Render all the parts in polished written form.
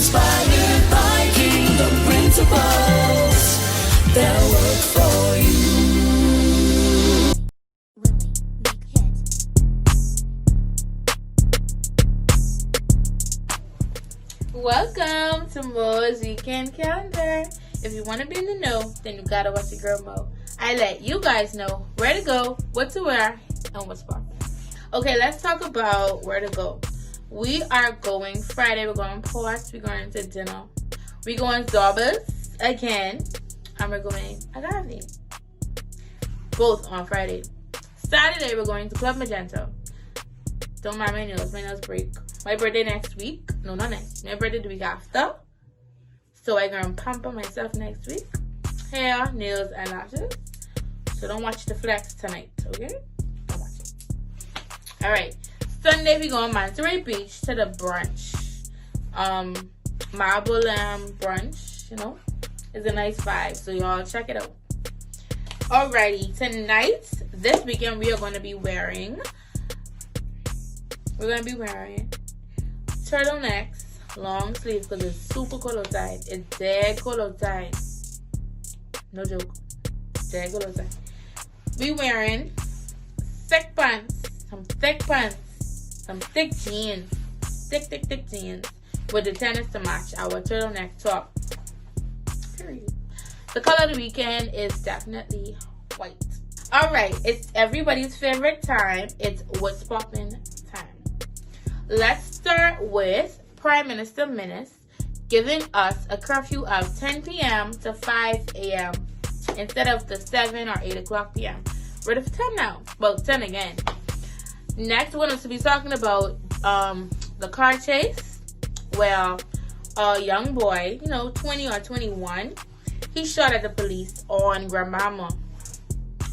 Inspired by kingdom principles that work for you. Welcome to Mo's Weekend Calendar. If you want to be in the know, then you gotta watch your girl Mo. I let you guys know where to go, what to wear, and what's poppin'. Okay, let's talk about where to go. We are going Friday. We're going Port. We're going to dinner. We're going Zorbas again. And we're going Agave. Both on Friday. Saturday, we're going to Club Magenta. Don't mind my nails. My nails break. My birthday next week. No, not next. My birthday the week after. So I'm going to pamper myself next week. Hair, nails, and lashes. So don't watch the flex tonight, okay? Don't watch it. Alright. Sunday, we go on Monterey Beach to the brunch. Marble brunch, you know. It's a nice vibe. So y'all check it out. Alrighty. Tonight, this weekend, we are going to be wearing... We're going to be wearing turtlenecks, long sleeves, because it's super cold outside. It's dead cold outside. No joke. Dead cold outside. We wearing thick pants. Some thick pants. Some thick jeans. Thick jeans. With the tennis to match our turtleneck top. Period. The color of the weekend is definitely white. Alright, it's everybody's favorite time. It's what's poppin' time. Let's start with Prime Minister Menace giving us a curfew of 10 p.m. to 5 a.m. instead of the 7 or 8 o'clock p.m. We're at 10 now. Well, 10 again. Next, we're going to be talking about the car chase where a young boy, 20 or 21, he shot at the police on Grandmama.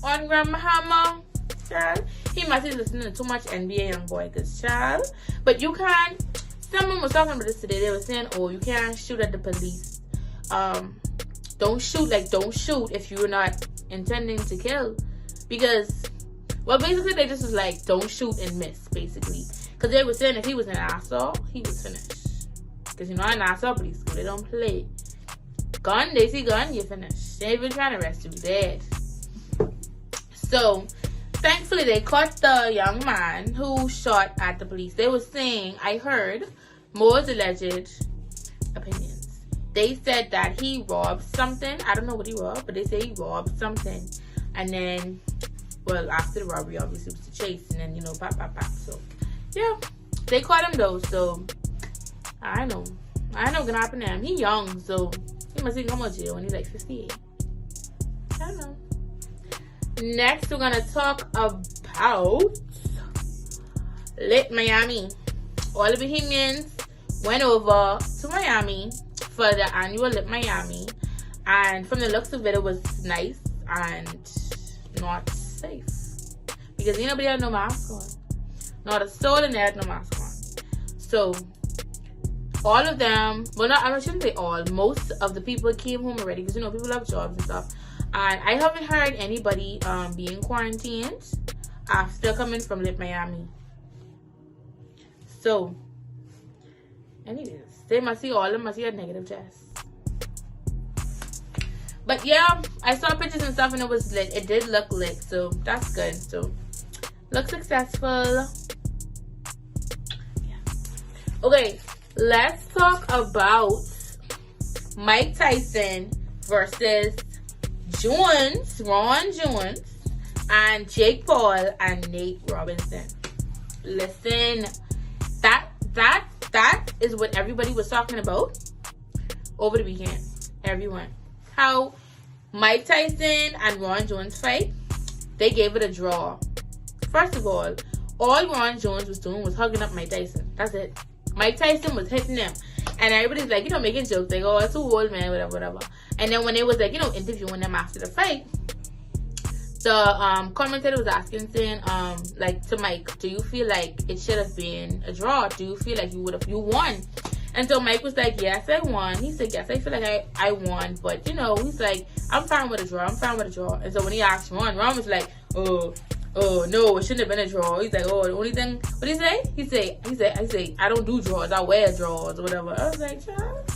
On Grandmama, child. He must be listening to too much NBA Young Boy, cause child. But you can't. Someone was talking about this today. They were saying, "Oh, you can't shoot at the police. Don't shoot if you're not intending to kill, because, well, basically they just was like, don't shoot and miss, basically, because they were saying if he was an asshole, he was finished. Because an asshole police school, they don't play. Gun, they see gun, you're finished. They even trying to arrest you, dead. So." Thankfully, they caught the young man who shot at the police. They were saying, I heard Moore's alleged opinions. They said that he robbed something. I don't know what he robbed, but they say he robbed something. And then, well, after the robbery, obviously, it was the chase. And then, pop. So, yeah, they caught him, though. So, I know what's going to happen to him. He young, so he must be come out jail when he's like 58. I don't know. Next, we're going to talk about Lit Miami. All the Bohemians went over to Miami for the annual Lit Miami. And from the looks of it, it was nice and not safe. Because nobody had no mask on. Not a soul in there had no mask on. So, all of them, well, I shouldn't say all. Most of the people came home already. Because, people have jobs and stuff. And I haven't heard anybody being quarantined after coming from Lit Miami. So, anyways, all of them must see a negative test. But yeah, I saw pictures and stuff and it was lit. It did look lit, so that's good. So, look successful. Yeah. Okay, let's talk about Mike Tyson versus Ron Jones, and Jake Paul and Nate Robinson. Listen, that is what everybody was talking about over the weekend. Everyone. How Mike Tyson and Ron Jones fight, they gave it a draw. First of all Ron Jones was doing was hugging up Mike Tyson. That's it. Mike Tyson was hitting him. And everybody's like, making jokes. Like, oh, it's a old man, whatever. And then when they was like, interviewing them after the fight, the commentator was asking, saying, like, to Mike, do you feel like it should have been a draw? Do you feel like you won? And so Mike was like, yes, I won. He said, yes, I feel like I won. But, he's like, I'm fine with a draw. And so when he asked Ron was like, oh, oh no, it shouldn't have been a draw. He's like, oh, the only thing, what did he say? He say, I don't do draws, I wear draws or whatever. I was like, child.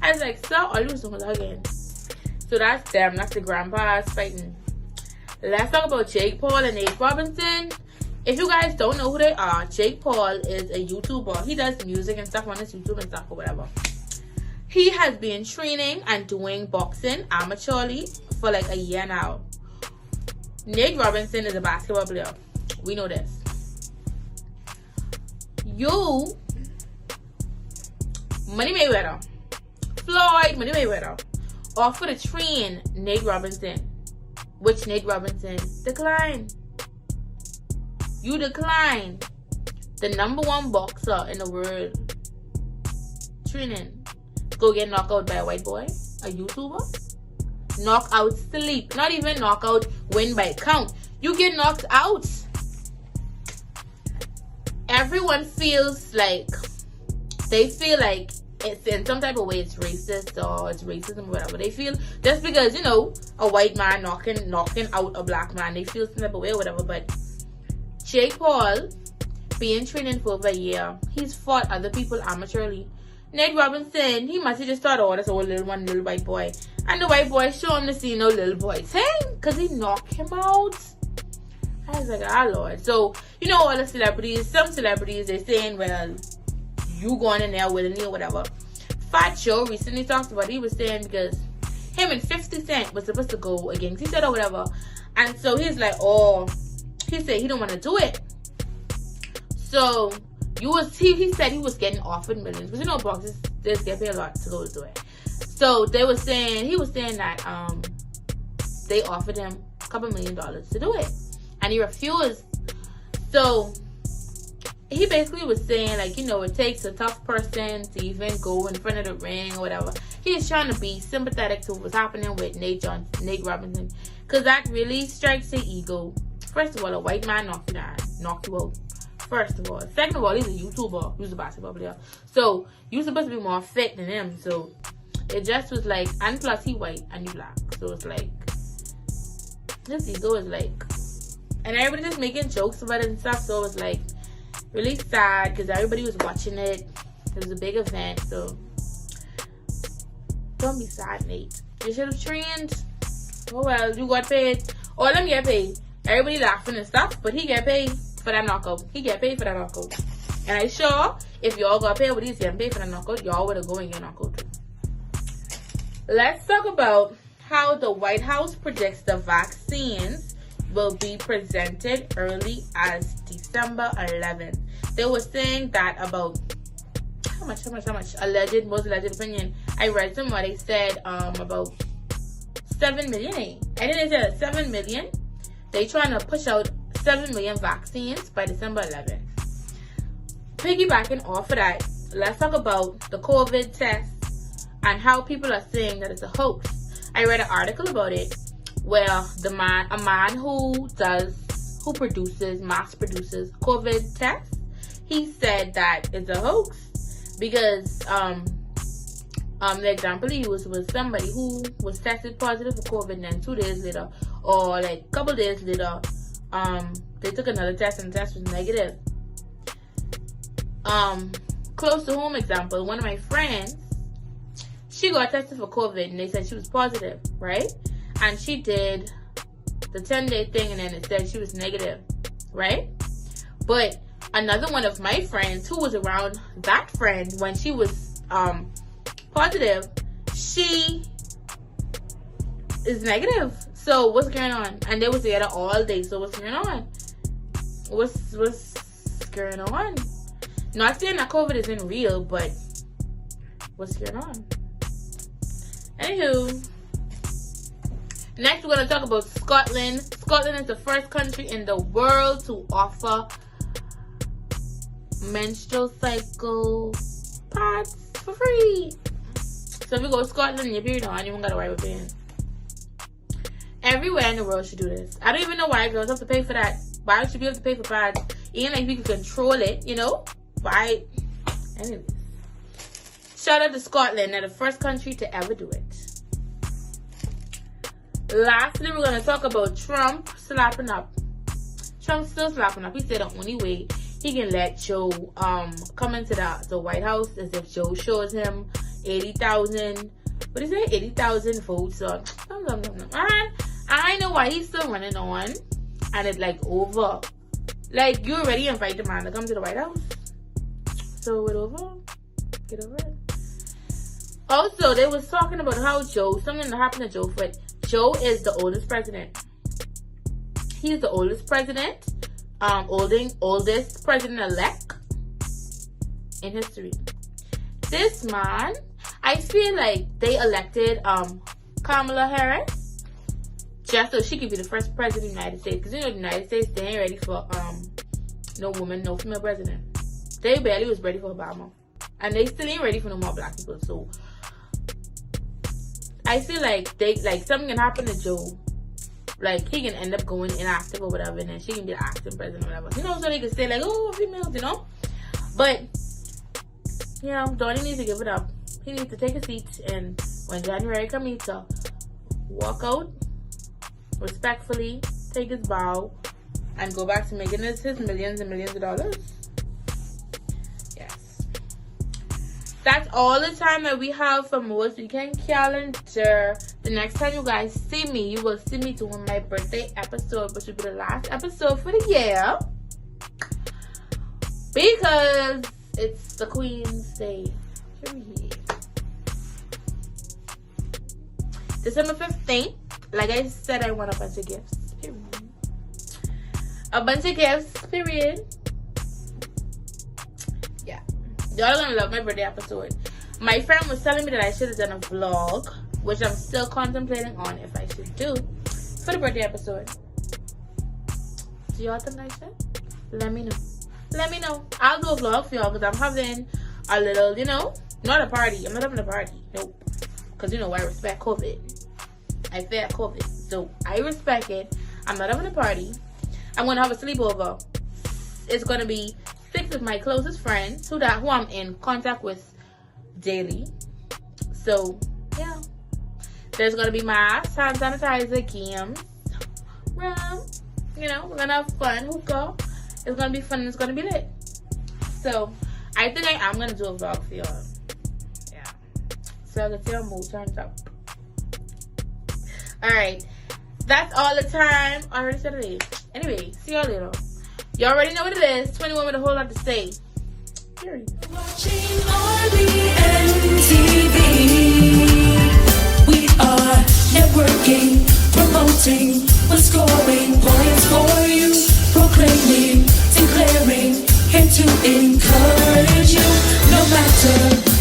I was like, so all you was doing was hugging. So that's them. That's the grandpas fighting. Let's talk about Jake Paul and Nate Robinson. If you guys don't know who they are, Jake Paul is a YouTuber. He does music and stuff on his YouTube and stuff or whatever. He has been training and doing boxing amateurly for like a year now. Nate Robinson is a basketball player. We know this. Money Mayweather, Floyd Money Mayweather, offered to train Nate Robinson, which Nate Robinson declined. You declined the #1 boxer in the world training. Go get knocked out by a white boy, a YouTuber. Knockout sleep. Not even knockout win by count. You get knocked out. Everyone feels like, they feel like it's in some type of way it's racist or it's racism or whatever. They feel just because, you know, a white man knocking out a black man, they feel some type of way or whatever. But Jake Paul, being training for over a year, he's fought other people amateurly. Nate Robinson, he must have just thought, oh, that's a little white boy. And the white boy show him to see no little boy thing, because he knocked him out. I was like, ah, Lord. So, you know, all the celebrities, some celebrities, they're saying, well, you going in there willingly or whatever. Fat Joe recently talked about, he was saying, because him and 50 Cent was supposed to go against each other or whatever. And so he's like, oh, he said he don't want to do it. So he said he was getting offered millions, because you know boxers just get paid a lot to go do it. So he was saying that they offered him a couple $1 million to do it, and he refused. So he basically was saying, like, you know, it takes a tough person to even go in front of the ring or whatever. He's trying to be sympathetic to what's happening with Nate Robinson, because that really strikes the ego. First of all, a white man knocked you out. First of all. Second of all, he's a YouTuber. He's a basketball player. So, you're supposed to be more fit than him. So, it just was like, and plus he white and you black. So, it's like, this ego is like, and everybody just making jokes about it and stuff. So, it was like, really sad because everybody was watching it. It was a big event. So, don't be sad, Nate. You should have trained. Oh, well, you got paid. All of them get paid. Everybody laughing and stuff, but he get paid for that knockout. He get paid for that knockout. And I'm sure if y'all got paid with these getting paid for that knockout, y'all would have go and get knockout too. Let's talk about how the White House predicts the vaccines will be presented early as December 11th. They were saying that about how much? Most alleged opinion. I read somewhere they said about 7 million. I didn't say 7 million. They trying to push out 7 million vaccines by December 11th. Piggybacking off of that, let's talk about the COVID test and how people are saying that it's a hoax. I read an article about it where a man who mass produces COVID tests, he said that it's a hoax because the example he used was somebody who was tested positive for COVID, and then 2 days later or like a couple days later they took another test and the test was negative. Close to home example, one of my friends, she got tested for COVID and they said she was positive, right? And she did the 10-day thing and then it said she was negative, right? But another one of my friends who was around that friend when she was positive, she is negative. So what's going on? And they was together all day. So what's going on? What's going on? Not saying that COVID isn't real, but what's going on? Anywho, next we're going to talk about Scotland. Scotland is the first country in the world to offer menstrual cycle pads for free. So if you go to Scotland, your period on, you don't got to worry about paying. Everywhere in the world should do this. I don't even know why girls have to pay for that. Why should be able to pay for pads? Even like we can control it, you know? Why? Anyway. Shout out to Scotland. They're the first country to ever do it. Lastly, we're going to talk about Trump slapping up Trump still slapping up. He said the only way he can let Joe come into the White House is if Joe shows him 80,000. What is it? 80,000 votes or and I know why he's still running on, and it's like over. Like, you already invite the man to come to the White House, so it's over. Get over it. Also, they was talking about how something that happened to Joe. But Joe is the oldest president. He's the oldest president, oldest president-elect in history. This man, I feel like they elected Kamala Harris just so she could be the first president of the United States. Because you know the United States, they ain't ready for no female president. They barely was ready for Obama. And they still ain't ready for no more black people. So I feel like something can happen to Joe. Like, he can end up going inactive or whatever, and then she can be the acting president or whatever. You know, so they can say like, oh, females, you know. But you know, Donnie needs to give it up. He needs to take a seat, and when January comes, he needs to walk out respectfully, take his bow, and go back to making his millions and millions of dollars. Yes. That's all the time that we have for Most Weekend Calendar. The next time you guys see me, you will see me doing my birthday episode, which will be the last episode for the year. Because it's the Queen's Day. Period. December 15th, like I said, I want a bunch of gifts. Period. A bunch of gifts. Period. Yeah. Y'all are gonna love my birthday episode. My friend was telling me that I should have done a vlog, which I'm still contemplating on if I should do for the birthday episode. Do y'all think I should? Let me know. Let me know. I'll do a vlog for y'all because I'm having a little, you know, not a party. I'm not having a party. Nope. Because, you know, I respect COVID. I fear COVID. So, I respect it. I'm not having a party. I'm going to have a sleepover. It's going to be 6 of my closest friends who I'm in contact with daily. So, yeah. There's going to be masks, hand sanitizer, games, rum. You know, we're going to have fun, hookah. It's going to be fun and it's going to be lit. So, I think I am going to do a vlog for y'all. Yeah. So, I can see your mood turns up. Alright. That's all the time. I already said it is. Anyway, see y'all later. Y'all already know what it is. 21 with a whole lot to say. Period. Watching RBNTV. We are networking, promoting, we're scoring points for you, proclaiming, declaring, here to encourage you. No matter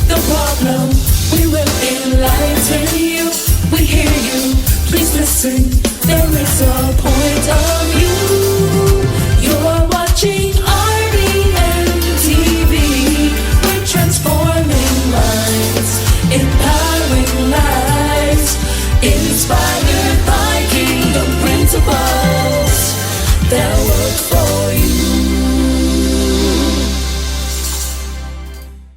the problem, we will enlighten you. We hear you, please listen. There is a point of view. You're watching RBNTV. We're transforming lives, empowering lives, inspiring.